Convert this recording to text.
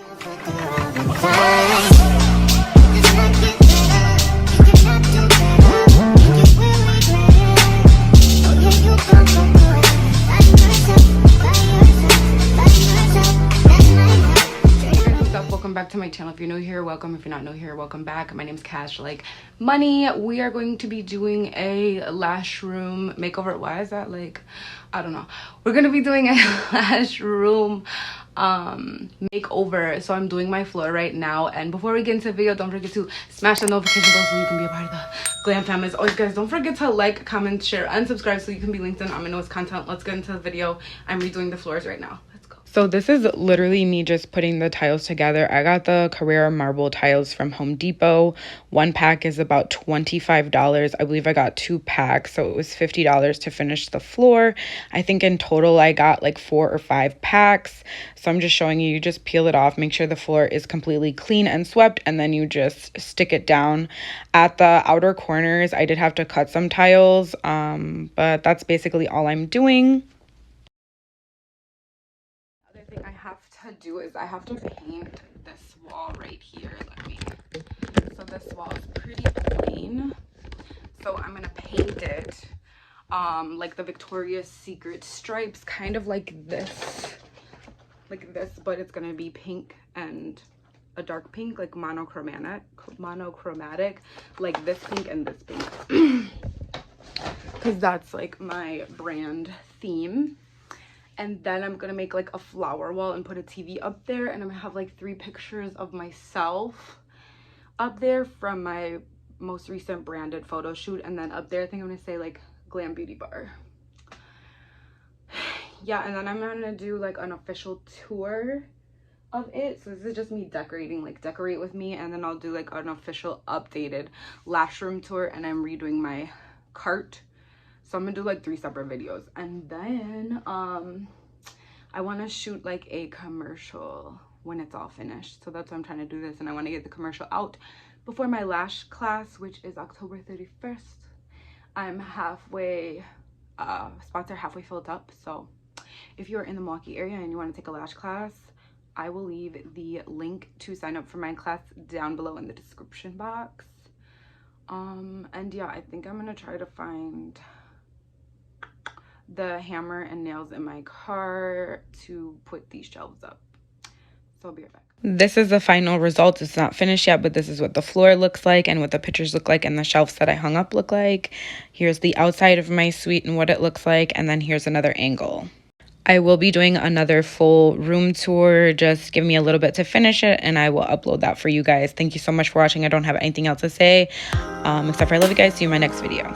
Welcome back to my channel. If you're new here, welcome. If you're not new here, welcome back. My name's Cash like money. We are going to be doing a lash room makeover. Why is that like, I don't know. We're gonna be doing a lash room makeover. So I'm doing my floor right now, and before we get into the video, don't forget to smash the notification bell so you can be a part of the glam fam. As always, guys, don't forget to like, comment, share, and subscribe so you can be linked in on my newest content. Let's get into the video. I'm redoing the floors right now. So this is literally me just putting the tiles together. I got the Carrera marble tiles from Home Depot. One pack is about $25. I believe I got 2 packs, so it was $50 to finish the floor. I think in total I got like 4 or 5 packs. So I'm just showing you, you just peel it off, make sure the floor is completely clean and swept, and then you just stick it down. At the outer corners, I did have to cut some tiles, but that's basically all I'm doing. Thing I have to do is I have to paint this wall right here. So this wall is pretty plain, so I'm gonna paint it like the Victoria's Secret stripes, kind of like this, but it's gonna be pink and a dark pink, like monochromatic, like this pink and this pink, because that's like my brand theme. And then I'm gonna make like a flower wall and put a TV up there, and I'm gonna have like 3 pictures of myself up there from my most recent branded photo shoot. And then up there I think I'm gonna say like Glam Beauty Bar. Yeah, and then I'm gonna do like an official tour of it. So this is just me decorating, like decorate with me, and then I'll do like an official updated lash room tour, and I'm redoing my cart. So I'm gonna do like 3 separate videos, and then I want to shoot like a commercial when it's all finished. So that's why I'm trying to do this, and I want to get the commercial out before my lash class, which is October 31st. I'm halfway, spots are halfway filled up. So if you're in the Milwaukee area and you want to take a lash class, I will leave the link to sign up for my class down below in the description box. And yeah, I think I'm gonna try to find the hammer and nails in my car to put these shelves up. So I'll be right back. This is the final result. It's not finished yet, but this is what the floor looks like and what the pictures look like and the shelves that I hung up look like. Here's the outside of my suite and what it looks like, and then here's another angle. I will be doing another full room tour. Just give me a little bit to finish it, and I will upload that for you guys. Thank you so much for watching. I don't have anything else to say except for I love you guys. See you in my next video.